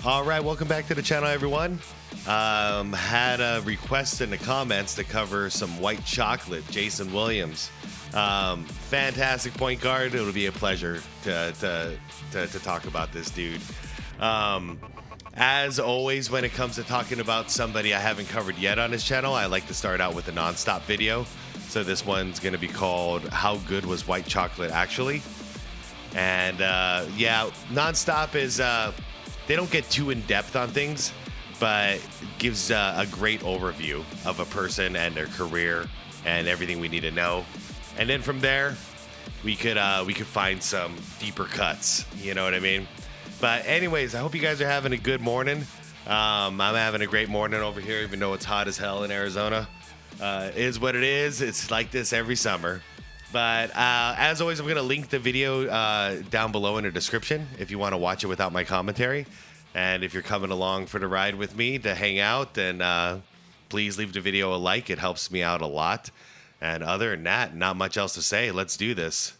All right, welcome back to the channel, everyone. Had a request in the comments to cover some white chocolate, Jason Williams. Fantastic point guard. It'll be a pleasure to talk about this dude. As always, when it comes to talking about somebody I haven't covered yet on this channel, I like to start out with a nonstop video. So this one's going to be called How Good Was White Chocolate Actually? And yeah, nonstop is... they don't get too in-depth on things, but gives a great overview of a person and their career and everything we need to know. And then from there, we could find some deeper cuts. You know what I mean? But anyways, I hope you guys are having a good morning. I'm having a great morning over here, even though it's hot as hell in Arizona. It is what it is. It's like this every summer. But as always, I'm going to link the video down below in the description if you want to watch it without my commentary. And if you're coming along for the ride with me to hang out, then please leave the video a like. It helps me out a lot. And other than that, not much else to say. Let's do this.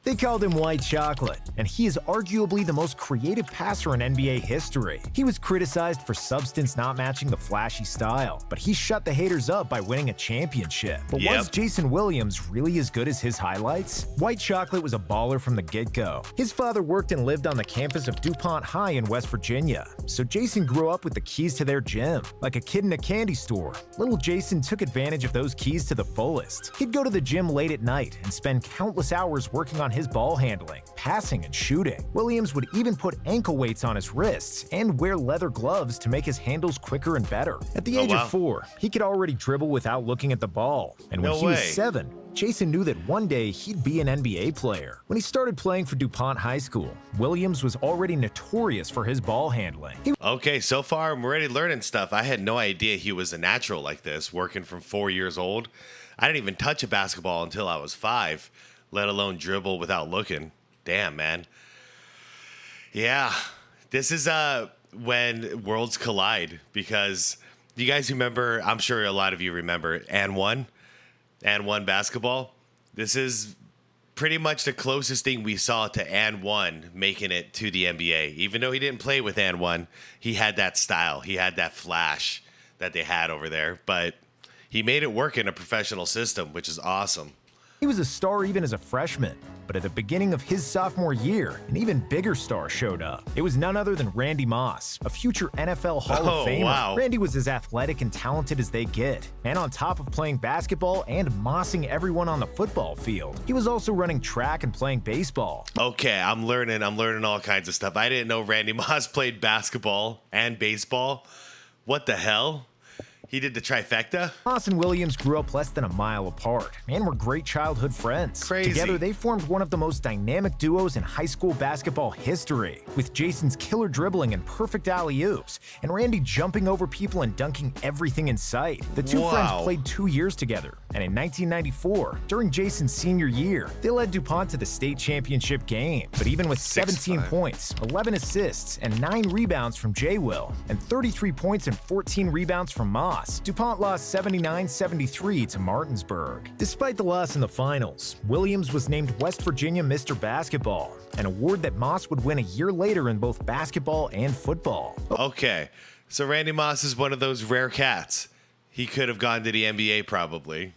They called him White Chocolate, and he is arguably the most creative passer in NBA history. He was criticized for substance not matching the flashy style, but he shut the haters up by winning a championship. But was Jason Williams really as good as his highlights? White Chocolate was a baller from the get-go. His father worked and lived on the campus of DuPont High in West Virginia, so Jason grew up with the keys to their gym. Like a kid in a candy store, little Jason took advantage of those keys to the fullest. He'd go to the gym late at night and spend countless hours working on his ball handling, passing, and shooting. Williams would even put ankle weights on his wrists and wear leather gloves to make his handles quicker and better. At the age of 4, he could already dribble without looking at the ball. And when he was 7, Jason knew that one day he'd be an NBA player. When he started playing for DuPont High School, Williams was already notorious for his ball handling. Okay, so far I'm already learning stuff. I had no idea he was a natural like this, working from 4 years old. I didn't even touch a basketball until I was 5. Let alone dribble without looking. Damn, man. Yeah, this is when worlds collide, because you guys remember, I'm sure a lot of you remember, and one basketball. This is pretty much the closest thing we saw to and one making it to the NBA. Even though he didn't play with and one, he had that style. He had that flash that they had over there, but he made it work in a professional system, which is awesome. He was a star even as a freshman, but at the beginning of his sophomore year, an even bigger star showed up. It was none other than Randy Moss, a future NFL Hall of Famer. Wow. Randy was as athletic and talented as they get, and on top of playing basketball and mossing everyone on the football field, he was also running track and playing baseball. Okay, I'm learning all kinds of stuff. I didn't know Randy Moss played basketball and baseball. What the hell? He did the trifecta? Moss and Williams grew up less than a mile apart and were great childhood friends. Crazy. Together, they formed one of the most dynamic duos in high school basketball history, with Jason's killer dribbling and perfect alley-oops, and Randy jumping over people and dunking everything in sight. The two friends played 2 years together, and in 1994, during Jason's senior year, they led DuPont to the state championship game. But even with 17 points, 11 assists, and 9 rebounds from J. Will, and 33 points and 14 rebounds from Moss, DuPont lost 79-73 to Martinsburg. Despite the loss in the finals, Williams was named West Virginia Mr. Basketball, an award that Moss would win a year later in both basketball and football. Okay, so Randy Moss is one of those rare cats. He could have gone to the NBA probably.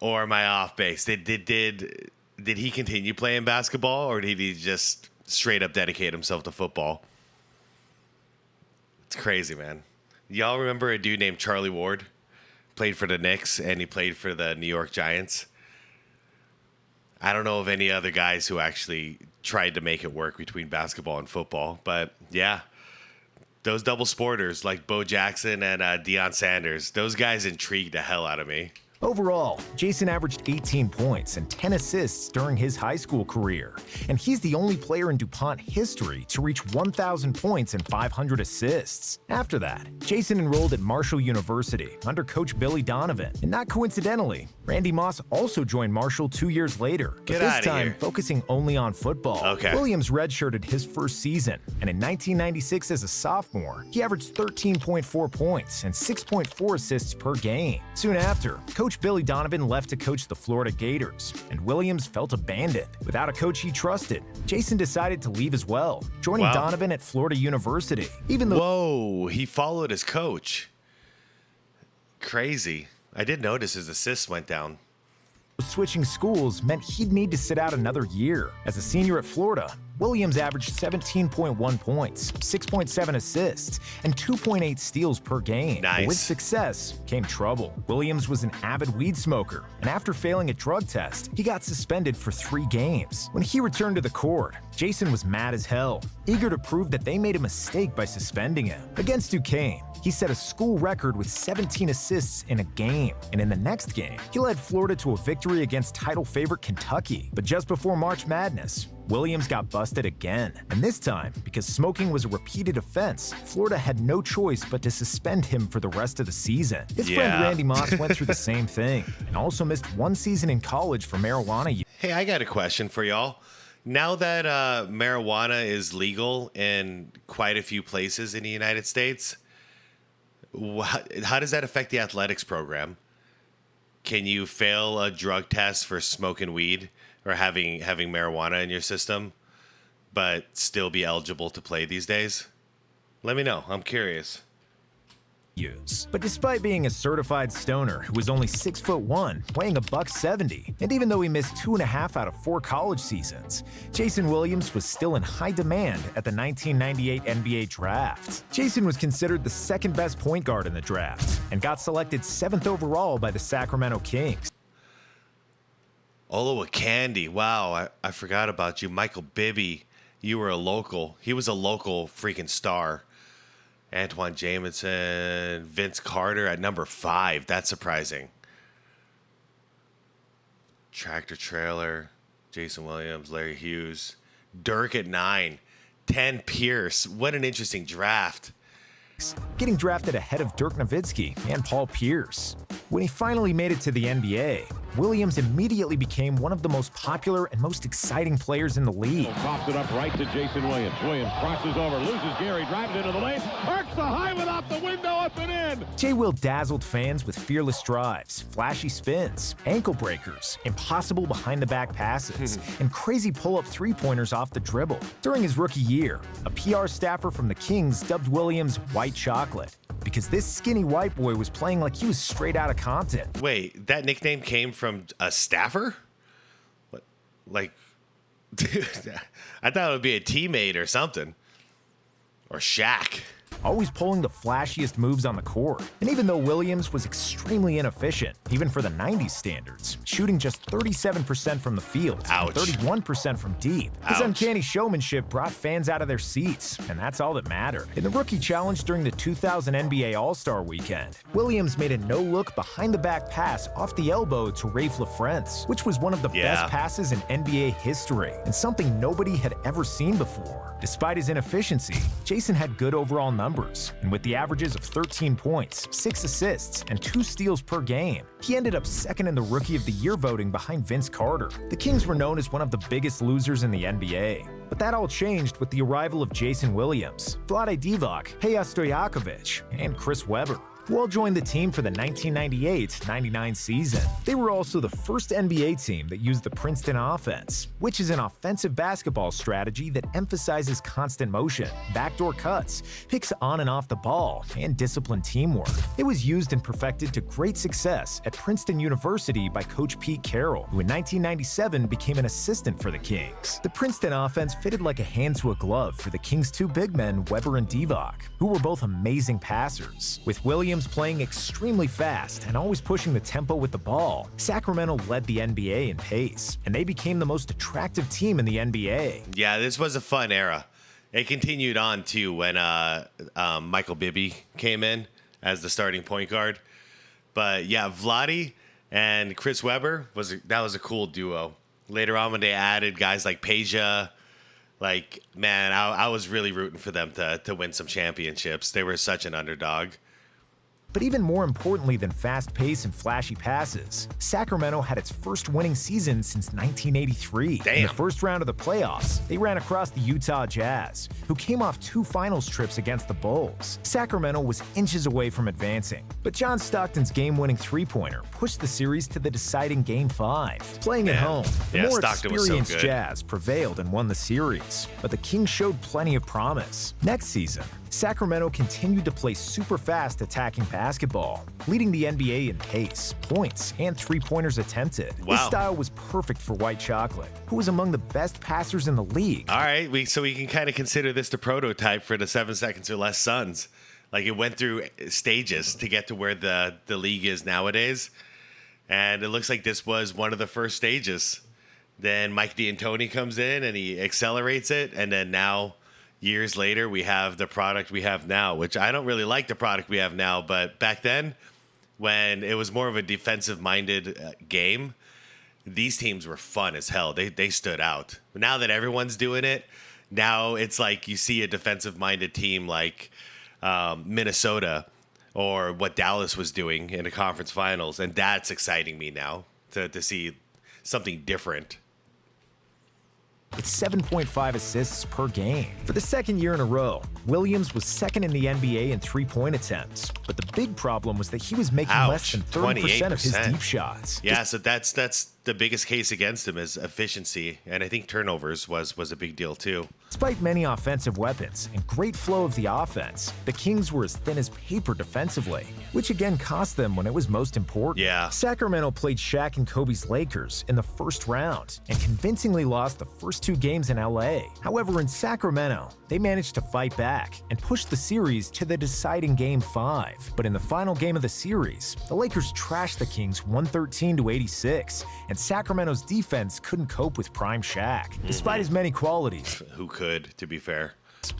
Or am I off base? Did he continue playing basketball, or did he just straight up dedicate himself to football? It's crazy, man. Y'all remember a dude named Charlie Ward? Played for the Knicks, and he played for the New York Giants. I don't know of any other guys who actually tried to make it work between basketball and football. But, yeah, those double sporters like Bo Jackson and Deion Sanders, those guys intrigued the hell out of me. Overall, Jason averaged 18 points and 10 assists during his high school career, and he's the only player in DuPont history to reach 1,000 points and 500 assists. After that, Jason enrolled at Marshall University under coach Billy Donovan, and not coincidentally, Randy Moss also joined Marshall 2 years later, but this time focusing only on football. Okay. Williams redshirted his first season, and in 1996 as a sophomore, he averaged 13.4 points and 6.4 assists per game. Soon after, coach Coach Billy Donovan left to coach the Florida Gators, and Williams felt abandoned. Without a coach he trusted, Jason decided to leave as well, joining Donovan at Florida University. Even though Whoa, he followed his coach. Crazy. I did notice his assists went down. switching schools meant he'd need to sit out another year. As a senior at Florida, Williams averaged 17.1 points, 6.7 assists, and 2.8 steals per game. Nice. But with success came trouble. Williams was an avid weed smoker, and after failing a drug test, he got suspended for 3 games. When he returned to the court, Jason was mad as hell, eager to prove that they made a mistake by suspending him. Against Duquesne, he set a school record with 17 assists in a game, and in the next game, he led Florida to a victory against title favorite Kentucky. But just before March Madness, Williams got busted again, and this time, because smoking was a repeated offense, Florida had no choice but to suspend him for the rest of the season. His friend Randy Moss went through the same thing, and also missed 1 season in college for marijuana use. Hey, I got a question for y'all. Now that marijuana is legal in quite a few places in the United States, how does that affect the athletics program? Can you fail a drug test for smoking weed or having marijuana in your system, but still be eligible to play these days? Let me know. I'm curious. But despite being a certified stoner who was only 6'1", weighing $170, and even though he missed 2.5 out of 4 college seasons, Jason Williams was still in high demand at the 1998 NBA draft. Jason was considered the second best point guard in the draft and got selected 7th overall by the Sacramento Kings. Olo Candy, wow, I forgot about you. Michael Bibby, you were a local. He was a local freaking star. Antoine Jamison, Vince Carter at number 5. That's surprising. Tractor Trailer, Jason Williams, Larry Hughes, Dirk at 9, 10 Pierce. What an interesting draft. Getting drafted ahead of Dirk Nowitzki and Paul Pierce. When he finally made it to the NBA, Williams immediately became one of the most popular and most exciting players in the league. Pops it up right to Jason Williams. Williams crosses over, loses Gary, drives into the lane, arcs the high without the window, up and in. J-Will dazzled fans with fearless drives, flashy spins, ankle breakers, impossible behind-the-back passes, and crazy pull-up three-pointers off the dribble. During his rookie year, a PR staffer from the Kings dubbed Williams White Chocolate, because this skinny white boy was playing like he was straight out of Compton. Wait, that nickname came from a staffer? What? Like, dude, I thought it would be a teammate or something. Or Shaq. Always pulling the flashiest moves on the court. And even though Williams was extremely inefficient, even for the 90s standards, shooting just 37% from the field, and 31% from deep, his uncanny showmanship brought fans out of their seats, and that's all that mattered. In the Rookie Challenge during the 2000 NBA All-Star Weekend, Williams made a no-look behind-the-back pass off the elbow to Rafe LaFrentz, which was one of the best passes in NBA history, and something nobody had ever seen before. Despite his inefficiency, Jason had good overall numbers, and with the averages of 13 points, 6 assists, and 2 steals per game, he ended up second in the Rookie of the Year voting behind Vince Carter. The Kings were known as one of the biggest losers in the NBA, but that all changed with the arrival of Jason Williams, Vlade Divac, Peja Stojakovic, and Chris Webber, who all joined the team for the 1998-99 season. They were also the first NBA team that used the Princeton offense, which is an offensive basketball strategy that emphasizes constant motion, backdoor cuts, picks on and off the ball, and disciplined teamwork. It was used and perfected to great success at Princeton University by Coach Pete Carroll, who in 1997 became an assistant for the Kings. The Princeton offense fitted like a hand to a glove for the Kings' 2 big men, Webber and Divac, who were both amazing passers. With Williams playing extremely fast and always pushing the tempo with the ball, Sacramento led the NBA in pace, and they became the most attractive team in the NBA. Yeah, this was a fun era. It continued on, too, when Michael Bibby came in as the starting point guard. But, yeah, Vlade and Chris Webber, was a cool duo. Later on, when they added guys like Peja, like, man, I was really rooting for them to win some championships. They were such an underdog. But even more importantly than fast pace and flashy passes, Sacramento had its first winning season since 1983. Damn. In the first round of the playoffs, they ran across the Utah Jazz, who came off 2 finals trips against the Bulls. Sacramento was inches away from advancing, but John Stockton's game-winning three-pointer pushed the series to the deciding Game 5. Playing at home, the more experienced Jazz prevailed and won the series, but the Kings showed plenty of promise. Next season, Sacramento continued to play super fast attacking basketball, leading the NBA in pace, points, and three-pointers attempted. Wow. This style was perfect for White Chocolate, who was among the best passers in the league. All right, so we can kind of consider this the prototype for the 7 seconds or less Suns. Like, it went through stages to get to where the league is nowadays, and it looks like this was one of the first stages. Then Mike D'Antoni comes in and he accelerates it, and then now, years later, we have the product we have now, which I don't really like the product we have now, but back then, when it was more of a defensive-minded game, these teams were fun as hell. They stood out. Now that everyone's doing it, now it's like you see a defensive-minded team like Minnesota or what Dallas was doing in the conference finals, and that's exciting me now to see something different. With 7.5 assists per game. For the second year in a row, Williams was second in the NBA in three-point attempts. But the big problem was that he was making less than 30% of his deep shots. Yeah, so that's the biggest case against him is efficiency, and I think turnovers was a big deal too. Despite many offensive weapons and great flow of the offense, the Kings were as thin as paper defensively, which again cost them when it was most important. Yeah. Sacramento played Shaq and Kobe's Lakers in the first round and convincingly lost the first 2 games in LA. However, in Sacramento, they managed to fight back and push the series to the deciding Game 5. But in the final game of the series, the Lakers trashed the Kings 113-86, and Sacramento's defense couldn't cope with prime Shaq. Despite his many qualities, who could, to be fair.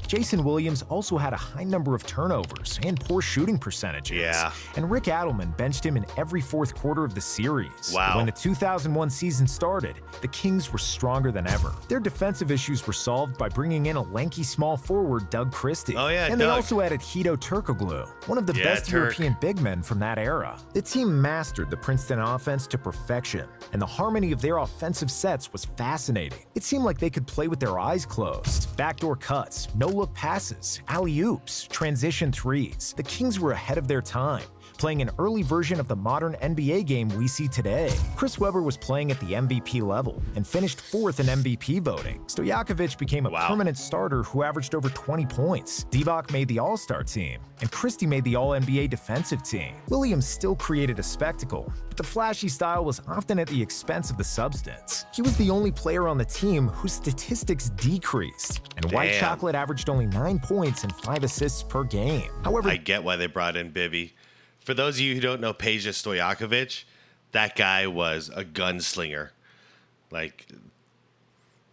Jason Williams also had a high number of turnovers and poor shooting percentages. Yeah. And Rick Adelman benched him in every fourth quarter of the series. Wow. But when the 2001 season started, the Kings were stronger than ever. Their defensive issues were solved by bringing in a lanky small forward, Doug Christie. Oh, yeah, and Doug. they also added Hedo Turkoglu, one of the best European big men from that era. The team mastered the Princeton offense to perfection, and the harmony of their offensive sets was fascinating. It seemed like they could play with their eyes closed. Backdoor cuts, no-look passes, alley-oops, transition threes. The Kings were ahead of their time, playing an early version of the modern NBA game we see today. Chris Webber was playing at the MVP level and finished 4th in MVP voting. Stojakovic became a permanent starter who averaged over 20 points. Divac made the All-Star team, and Christie made the All-NBA defensive team. Williams still created a spectacle, but the flashy style was often at the expense of the substance. He was the only player on the team whose statistics decreased, and White Chocolate averaged only 9 points and 5 assists per game. However, I get why they brought in Bibby. For those of you who don't know Peja Stojakovic, that guy was a gunslinger. Like,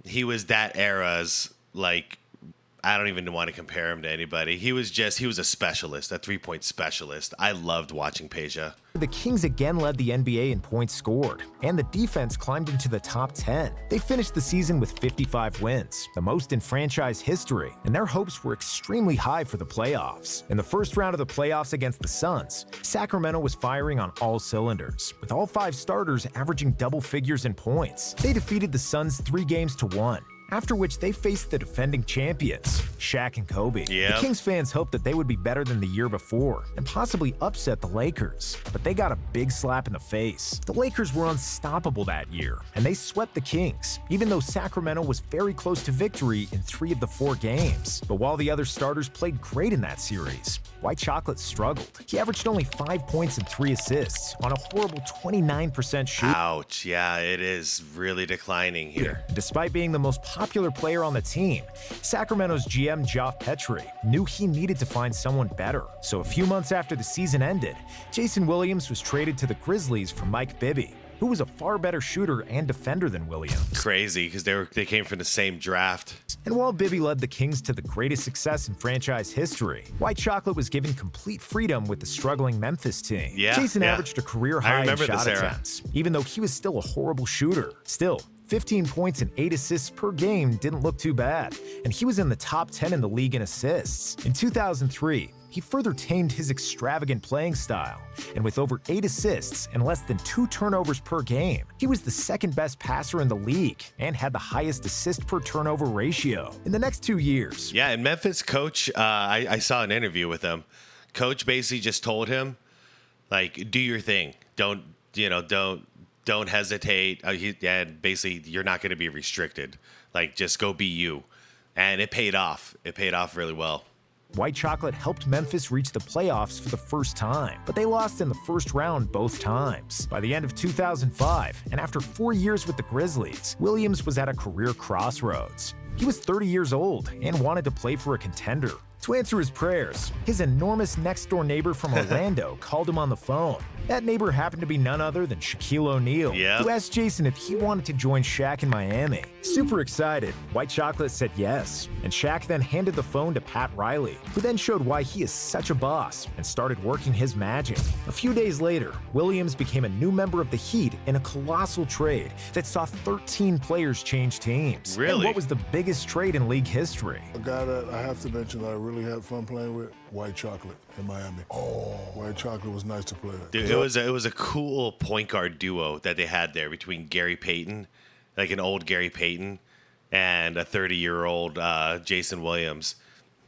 he was that era's, like, I don't even want to compare him to anybody. He was a specialist, a three-point specialist. I loved watching Peja. The Kings again led the NBA in points scored, and the defense climbed into the top 10. They finished the season with 55 wins, the most in franchise history, and their hopes were extremely high for the playoffs. In the first round of the playoffs against the Suns, Sacramento was firing on all cylinders, with all 5 starters averaging double figures in points. They defeated the Suns 3-1. After which they faced the defending champions, Shaq and Kobe. Yep. The Kings fans hoped that they would be better than the year before and possibly upset the Lakers, but they got a big slap in the face. The Lakers were unstoppable that year, and they swept the Kings, even though Sacramento was very close to victory in 3 of the 4 games. But while the other starters played great in that series, White Chocolate struggled. He averaged only 5 points and 3 assists on a horrible 29% shoot. Ouch, yeah, it is really declining here. Despite being the most popular player on the team, Sacramento's GM Geoff Petrie knew he needed to find someone better. So a few months after the season ended, Jason Williams was traded to the Grizzlies for Mike Bibby, who was a far better shooter and defender than Williams. Crazy, because they came from the same draft. And while Bibby led the Kings to the greatest success in franchise history, White Chocolate was given complete freedom with the struggling Memphis team. Jason averaged a career-high in shot attempts, even though he was still a horrible shooter. Still, 15 points and 8 assists per game didn't look too bad, and he was in the top 10 in the league in assists. In 2003, he further tamed his extravagant playing style. And with over 8 assists and less than 2 turnovers per game, he was the second best passer in the league and had the highest assist per turnover ratio. In the next 2 years. Yeah, and Memphis coach, I saw an interview with him. Coach basically just told him, like, do your thing. Don't hesitate. And basically, you're not going to be restricted. Like, just go be you. And it paid off. It paid off really well. White Chocolate helped Memphis reach the playoffs for the first time, but they lost in the first round both times. By the end of 2005, and after 4 years with the Grizzlies, Williams was at a career crossroads. He was 30 years old and wanted to play for a contender. To answer his prayers, his enormous next-door neighbor from Orlando called him on the phone. That neighbor happened to be none other than Shaquille O'Neal, who asked Jason if he wanted to join Shaq in Miami. Super excited, White Chocolate said yes, and Shaq then handed the phone to Pat Riley, who then showed why he is such a boss and started working his magic. A few days later, Williams became a new member of the Heat in a colossal trade that saw 13 players change teams. Really? And what was the biggest trade in league history? A guy that I have to mention that I really had fun playing with, White Chocolate in Miami. Oh, White Chocolate was nice to play with. Dude, it was a cool point guard duo that they had there between Gary Payton, like an old Gary Payton, and a 30-year-old Jason Williams.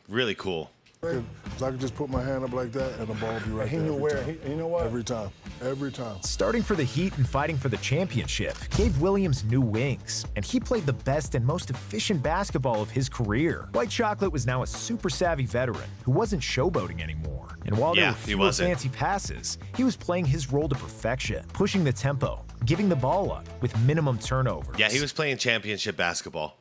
Really cool. I could just put my hand up like that and the ball would be right there. You know what? Every time. Starting for the Heat and fighting for the championship gave Williams new wings, and he played the best and most efficient basketball of his career. White Chocolate was now a super savvy veteran who wasn't showboating anymore. And while there were fewer fancy passes, he was playing his role to perfection, pushing the tempo, giving the ball up with minimum turnovers. Yeah, he was playing championship basketball.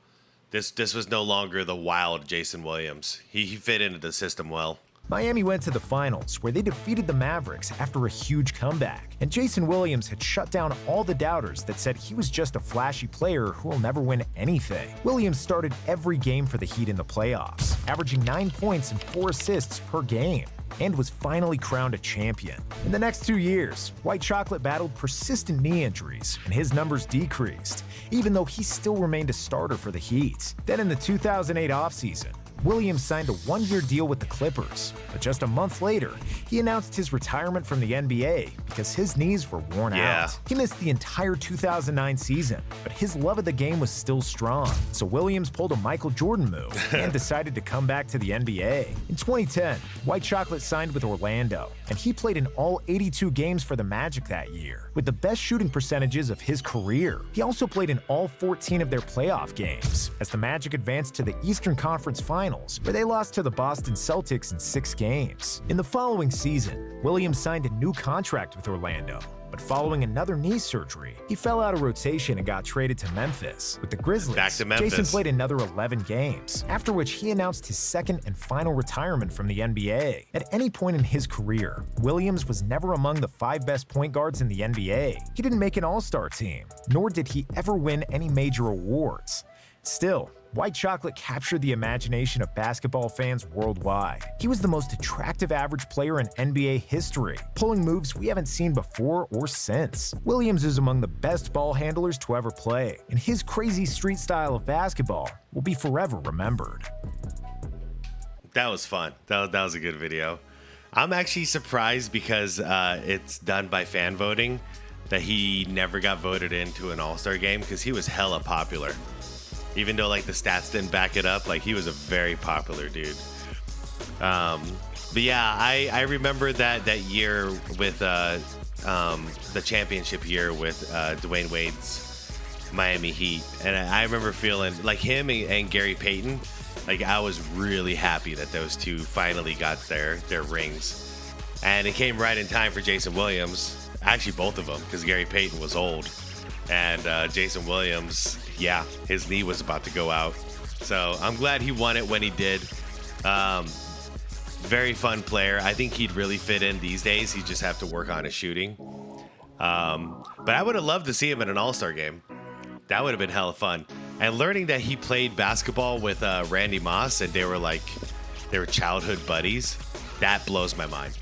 This was no longer the wild Jason Williams. He fit into the system well. Miami went to the finals, where they defeated the Mavericks after a huge comeback. And Jason Williams had shut down all the doubters that said he was just a flashy player who will never win anything. Williams started every game for the Heat in the playoffs, averaging 9 points and 4 assists per game, and was finally crowned a champion. In the next 2 years, White Chocolate battled persistent knee injuries, and his numbers decreased, even though he still remained a starter for the Heat. Then in the 2008 offseason, Williams signed a 1-year deal with the Clippers, but just a month later, he announced his retirement from the NBA because his knees were worn out. He missed the entire 2009 season, but his love of the game was still strong, so Williams pulled a Michael Jordan move and decided to come back to the NBA. In 2010, White Chocolate signed with Orlando, and he played in all 82 games for the Magic that year, with the best shooting percentages of his career. He also played in all 14 of their playoff games, as the Magic advanced to the Eastern Conference Finals, where they lost to the Boston Celtics in 6 games. In the following season, Williams signed a new contract with Orlando, but following another knee surgery, he fell out of rotation and got traded to Memphis. With the Grizzlies, back to Memphis. Jason played another 11 games, after which he announced his second and final retirement from the NBA. At any point in his career, Williams was never among the 5 best point guards in the NBA. He didn't make an all-star team, nor did he ever win any major awards. Still, White Chocolate captured the imagination of basketball fans worldwide. He was the most attractive average player in NBA history, pulling moves we haven't seen before or since. Williams is among the best ball handlers to ever play, and his crazy street style of basketball will be forever remembered. That was fun. That was a good video. I'm actually surprised because it's done by fan voting that he never got voted into an All-Star game because he was hella popular. Even though like the stats didn't back it up, like he was a very popular dude. But yeah, I remember that year with the championship year with Dwayne Wade's Miami Heat, and I remember feeling like him and Gary Payton. Like I was really happy that those two finally got their rings, and it came right in time for Jason Williams. Actually, both of them, because Gary Payton was old, and Jason Williams. Yeah, his knee was about to go out. So I'm glad he won it when he did. Very fun player. I think he'd really fit in these days. He'd just have to work on his shooting. But I would have loved to see him in an All-Star game. That would have been hella fun. And learning that he played basketball with Randy Moss and they were childhood buddies, that blows my mind.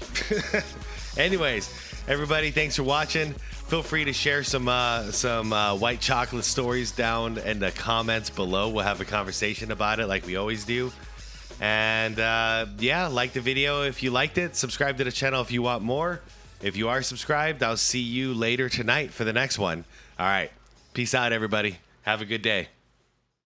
Anyways, everybody, thanks for watching. Feel free to share some White Chocolate stories down in the comments below. We'll have a conversation about it like we always do. And yeah, like the video if you liked it. Subscribe to the channel if you want more. If you are subscribed, I'll see you later tonight for the next one. All right. Peace out, everybody. Have a good day.